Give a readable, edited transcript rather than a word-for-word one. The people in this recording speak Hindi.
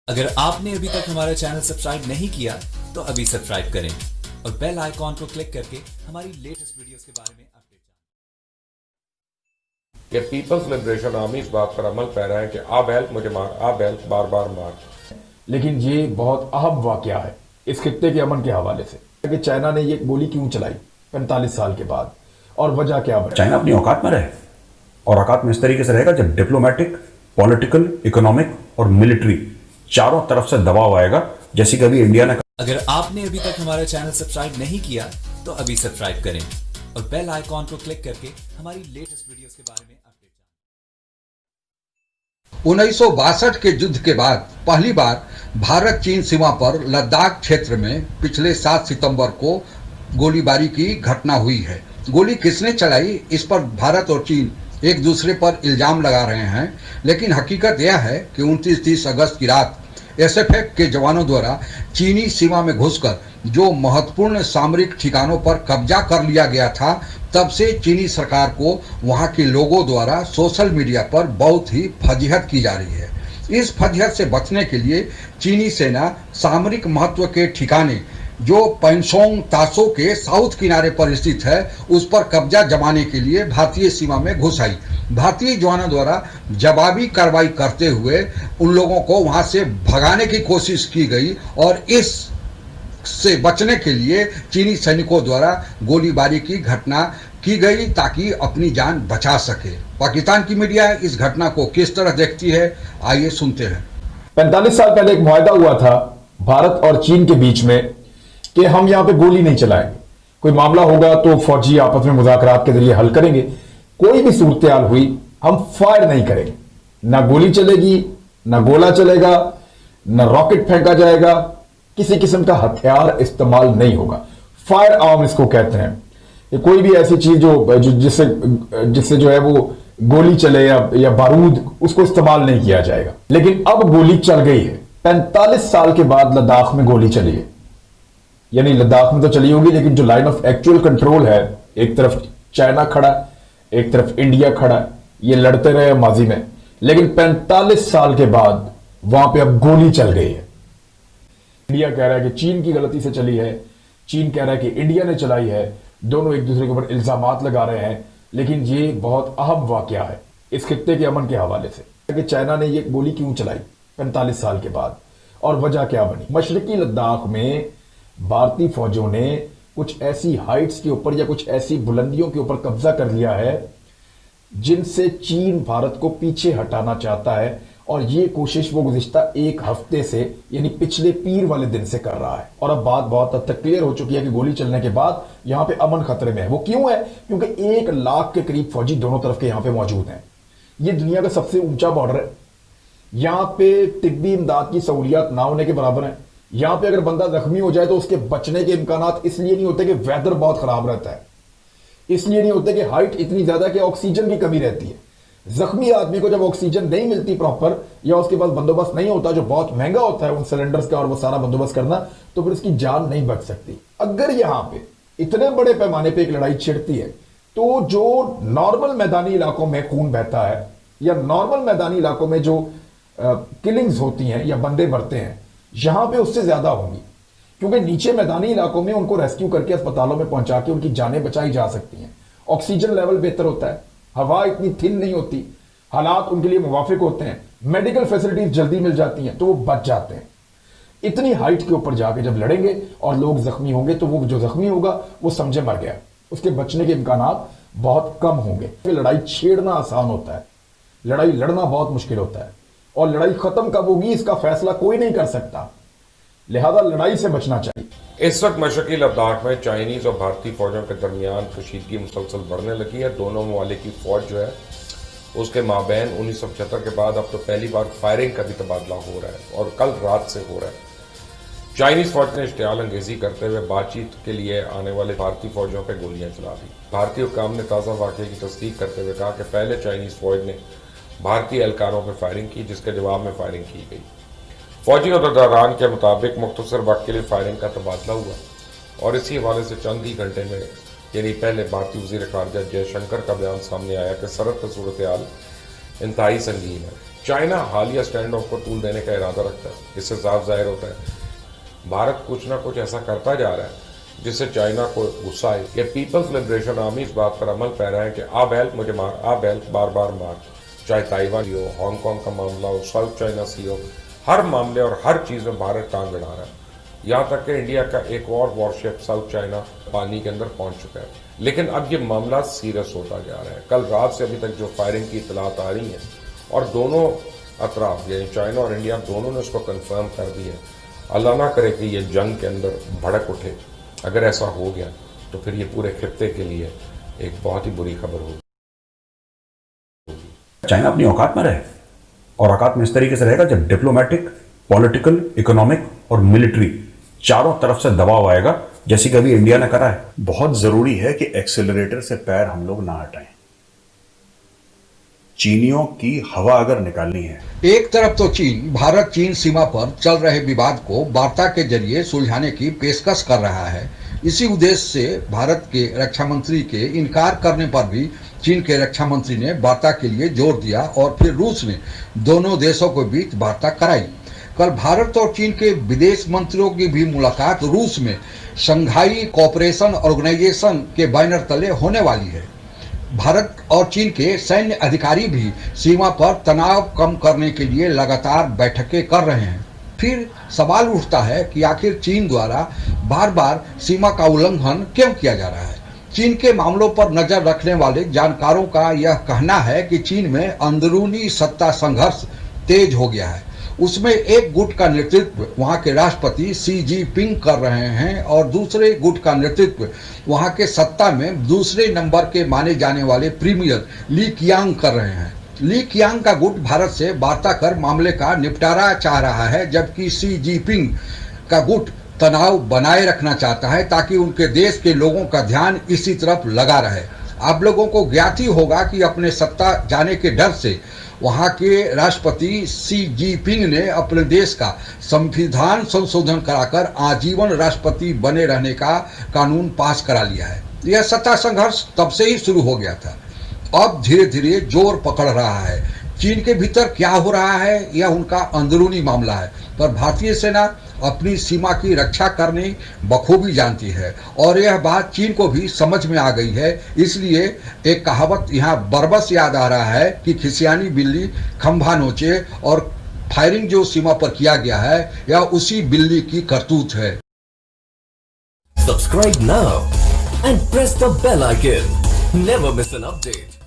अगर आपने अभी तक हमारा चैनल सब्सक्राइब नहीं किया तो अभी सब्सक्राइब करें और बेल आइकॉन को क्लिक करके हमारी लेटेस्ट वीडियोस के बारे में अपडेट कि पीपल्स लिबरेशन आर्मी इस बात पर अमल पैरा है कि आप हेल्प मुझे मार, आप हेल्प बार बार मार। लेकिन ये बहुत अहम वाकया है इस खित्ते के अमन के हवाले से कि चाइना ने ये गोली क्यों चलाई 45 साल के बाद और वजह क्या बनी। चाइना अपनी औकात में रहे और औकात में इस तरीके से रहेगा जब डिप्लोमेटिक, पॉलिटिकल, इकोनॉमिक और मिलिट्री चारों तरफ से दबाव आएगा, जैसे कि अभी इंडिया ने। अगर आपने अभी तक हमारा चैनल सब्सक्राइब नहीं किया तो अभी सब्सक्राइब करें और बेल आइकॉन को क्लिक करके हमारी लेटेस्ट वीडियोस के बारे में अपडेट जानें। 1962 के युद्ध के बाद पहली बार भारत चीन सीमा पर लद्दाख क्षेत्र में पिछले 7 सितंबर को गोलीबारी की घटना हुई है। गोली किसने चलाई, इस पर भारत और चीन एक दूसरे पर इल्जाम लगा रहे हैं, लेकिन हकीकत यह है कि 29-30 अगस्त की रात एसएफएफ के जवानों द्वारा चीनी सीमा में घुसकर जो महत्वपूर्ण सामरिक ठिकानों पर कब्जा कर लिया गया था, तब से चीनी सरकार को वहां के लोगों द्वारा सोशल मीडिया पर बहुत ही फजीहत की जा रही है। इस फजीहत से बचने के लिए चीनी सेना सामरिक महत्व के ठिकाने जो पैंसोंग तासो के साउथ किनारे पर स्थित है, उस पर कब्जा जमाने के लिए भारतीय सीमा में घुस आई। भारतीय जवानों द्वारा जवाबी कार्रवाई करते हुए उन लोगों को वहां से भगाने की कोशिश की गई और इस से बचने के लिए चीनी सैनिकों द्वारा गोलीबारी की घटना की गई ताकि अपनी जान बचा सके। पाकिस्तान की मीडिया इस घटना को किस तरह देखती है, आइए सुनते हैं। 45 साल पहले एक मुआहदा हुआ था भारत और चीन के बीच में कि हम यहां पे गोली नहीं चलाएंगे, कोई मामला होगा तो फौजी आपस में मुज़ाकरात के जरिए हल करेंगे, कोई भी सूरत हाल हुई हम फायर नहीं करेंगे, ना गोली चलेगी, ना गोला चलेगा, ना रॉकेट फेंका जाएगा, किसी किस्म का हथियार इस्तेमाल नहीं होगा। फायर आर्म इसको कहते हैं। ये कोई भी ऐसी चीज जिससे जो है वो गोली चले या बारूद, उसको इस्तेमाल नहीं किया जाएगा। लेकिन अब गोली चल गई है। 45 साल के बाद लद्दाख में गोली चली है, यानी लद्दाख में तो चली होगी, लेकिन जो लाइन ऑफ एक्चुअल कंट्रोल है, एक तरफ चाइना खड़ा, एक तरफ इंडिया खड़ा, ये लड़ते रहे माजी में, लेकिन 45 साल के बाद वहां पे अब गोली चल गई है। इंडिया कह रहा है कि चीन की गलती से चली है, चीन कह रहा है कि इंडिया ने चलाई है, दोनों एक दूसरे के ऊपर इल्जामात लगा रहे हैं। लेकिन ये बहुत अहम वाकया है इस खित्ते के अमन के हवाले से कि चाइना ने ये गोली क्यों चलाई 45 साल के बाद और वजह क्या बनी। मशरकी लद्दाख में भारतीय फौजों ने कुछ ऐसी हाइट्स के ऊपर या कुछ ऐसी बुलंदियों के ऊपर कब्जा कर लिया है जिनसे चीन भारत को पीछे हटाना चाहता है, और ये कोशिश वो गुज़िश्ता एक हफ्ते से यानी पिछले पीर वाले दिन से कर रहा है। और अब बात बहुत हद तक क्लियर हो चुकी है कि गोली चलने के बाद यहां पे अमन खतरे में है। वो क्यों है? क्योंकि 1 लाख के करीब फौजी दोनों तरफ के यहां पे मौजूद हैं। ये दुनिया का सबसे ऊंचा बॉर्डर है। यहां पे तिब्बी इमदाद की सहूलियात ना होने के बराबर है। यहां पे अगर बंदा जख्मी हो जाए तो उसके बचने के इम्कानात इसलिए नहीं होते कि वेदर बहुत खराब रहता है, इसलिए नहीं होते कि हाइट इतनी ज्यादा कि ऑक्सीजन की कमी रहती है। जख्मी आदमी को जब ऑक्सीजन नहीं मिलती प्रॉपर, या उसके पास बंदोबस्त नहीं होता जो बहुत महंगा होता है उन सिलेंडर्स का, और वो सारा बंदोबस्त करना, तो फिर उसकी जान नहीं बच सकती। अगर यहां पे इतने बड़े पैमाने पे एक लड़ाई छिड़ती है तो जो नॉर्मल मैदानी इलाकों में खून बहता है या नॉर्मल मैदानी इलाकों में जो किलिंग्स होती हैं या बंदे मरते हैं, यहां पे उससे ज्यादा होंगी, क्योंकि नीचे मैदानी इलाकों में उनको रेस्क्यू करके अस्पतालों में पहुंचा के उनकी जानें बचाई जा सकती हैं। ऑक्सीजन लेवल बेहतर होता है, हवा इतनी थिन नहीं होती, हालात उनके लिए मुवाफिक होते हैं, मेडिकल फैसिलिटीज जल्दी मिल जाती हैं, तो वो बच जाते हैं। इतनी हाइट के ऊपर जाके जब लड़ेंगे और लोग जख्मी होंगे तो वो जो जख्मी होगा वो समझे मर गया, उसके बचने के इम्कानात बहुत कम होंगे। लड़ाई छेड़ना आसान होता है, लड़ाई लड़ना बहुत मुश्किल होता है, और लड़ाई खत्म कब होगी इसका फैसला कोई नहीं कर सकता। लिहाजा लड़ाई से बचना चाहिए। इस वक्त मशरकी लद्दाख में चाइनीज और भारतीय फौजों के दरमियान कशीदगी मुसलसल बढ़ने लगी है। दोनों ममालिक की फौज जो है उसके माबैन 1975 के बाद अब तो पहली बार फायरिंग का भी तबादला हो रहा है, और कल रात से हो रहा है। चाइनीज फौज ने इश्तियाल अंगेजी करते हुए बातचीत के लिए आने वाले भारतीय फौजों पर गोलियां चला दी। भारतीय हुकाम ने ताज़ा वाक़े की तस्दीक करते हुए कहा कि पहले चाइनीज फौज ने भारतीय एहलकारों पर फायरिंग की, जिसके जवाब में फायरिंग की गई। फौजी अहदेदारान के मुताबिक मुख्तसर वक्त के लिए फायरिंग का तबादला हुआ, और इसी हवाले से चंद ही घंटे में यानी पहले भारतीय वज़ीर ख़ारजा जयशंकर का बयान सामने आया कि सरहद पर सूरत हाल इंतहाई संगीन है। चाइना हालिया स्टैंड ऑफ को टूल देने का इरादा रखता है। इससे साफ जाहिर होता है भारत कुछ ना कुछ ऐसा करता जा रहा है जिससे चाइना को गुस्सा आए। कि पीपल्स लिबरेशन आर्मी इस बात पर अमल पैरा है कि आप हेल्प मुझे मार, आप हेल्प बार बार मार। चाहे ताइवान हो, हांगकांग का मामला हो, साउथ चाइना सी हो, हर मामले और हर चीज़ में भारत टांग अड़ा रहा है। यहाँ तक कि इंडिया का एक और वॉरशिप साउथ चाइना पानी के अंदर पहुंच चुका है। लेकिन अब ये मामला सीरियस होता जा रहा है। कल रात से अभी तक जो फायरिंग की इतलात आ रही हैं और दोनों अतराफ यानी चाइना और इंडिया दोनों ने उसको कंफर्म कर दिया है। अल्लाह ना करे कि ये जंग के अंदर भड़क उठे। अगर ऐसा हो गया तो फिर ये पूरे खित्ते के लिए एक बहुत ही बुरी खबर होगी। चाइना अपनी औकात में रहे, और औकात में इस तरीके से रहेगा जब डिप्लोमेटिक, पॉलिटिकल, इकोनॉमिक और मिलिट्री चारों तरफ से दबाव आएगा, जैसे कि अभी इंडिया ने करा है। बहुत जरूरी है कि एक्सेलरेटर से पैर हम लोग ना हटाएं। चीनियों की हवा अगर निकालनी है। एक तरफ तो चीन भारत चीन सीमा पर चल रहे विवाद को वार्ता के जरिए सुलझाने की पेशकश कर रहा है। इसी उद्देश्य से भारत के रक्षा मंत्री के इनकार करने पर भी चीन के रक्षा मंत्री ने वार्ता के लिए जोर दिया और फिर रूस ने दोनों देशों के बीच वार्ता कराई। कल भारत और चीन के विदेश मंत्रियों की भी मुलाकात रूस में शंघाई कोऑपरेशन ऑर्गेनाइजेशन के बैनर तले होने वाली है। भारत और चीन के सैन्य अधिकारी भी सीमा पर तनाव कम करने के लिए लगातार बैठकें कर रहे हैं। फिर सवाल उठता है कि आखिर चीन द्वारा बार बार सीमा का उल्लंघन क्यों किया जा रहा है। चीन के मामलों पर नजर रखने वाले जानकारों का यह कहना है कि चीन में अंदरूनी सत्ता संघर्ष तेज हो गया है। उसमें एक गुट का नेतृत्व वहां के राष्ट्रपति शी जिनपिंग कर रहे हैं और दूसरे गुट का नेतृत्व वहां के सत्ता में दूसरे नंबर के माने जाने वाले प्रीमियर ली कियांग कर रहे हैं। ली कियांग का गुट भारत से वार्ता कर मामले का निपटारा चाह रहा है, जबकि शी जिनपिंग का गुट तनाव बनाए रखना चाहता है ताकि उनके देश के लोगों का ध्यान इसी तरफ लगा रहे। आप लोगों को ज्ञात ही होगा कि अपने सत्ता जाने के डर से वहां के राष्ट्रपति शी जिनपिंग ने अपने देश का संविधान संशोधन कराकर आजीवन राष्ट्रपति बने रहने का कानून पास करा लिया है। यह सत्ता संघर्ष तब से ही शुरू हो गया था, अब धीरे धीरे जोर पकड़ रहा है। चीन के भीतर क्या हो रहा है यह उनका अंदरूनी मामला है, पर भारतीय सेना अपनी सीमा की रक्षा करने बखूबी जानती है और यह बात चीन को भी समझ में आ गई है। इसलिए एक कहावत यहाँ बरबस याद आ रहा है कि खिसियानी बिल्ली खंभा नोचे, और फायरिंग जो सीमा पर किया गया है यह उसी बिल्ली की करतूत है। Subscribe now and press the bell icon. Never miss an update.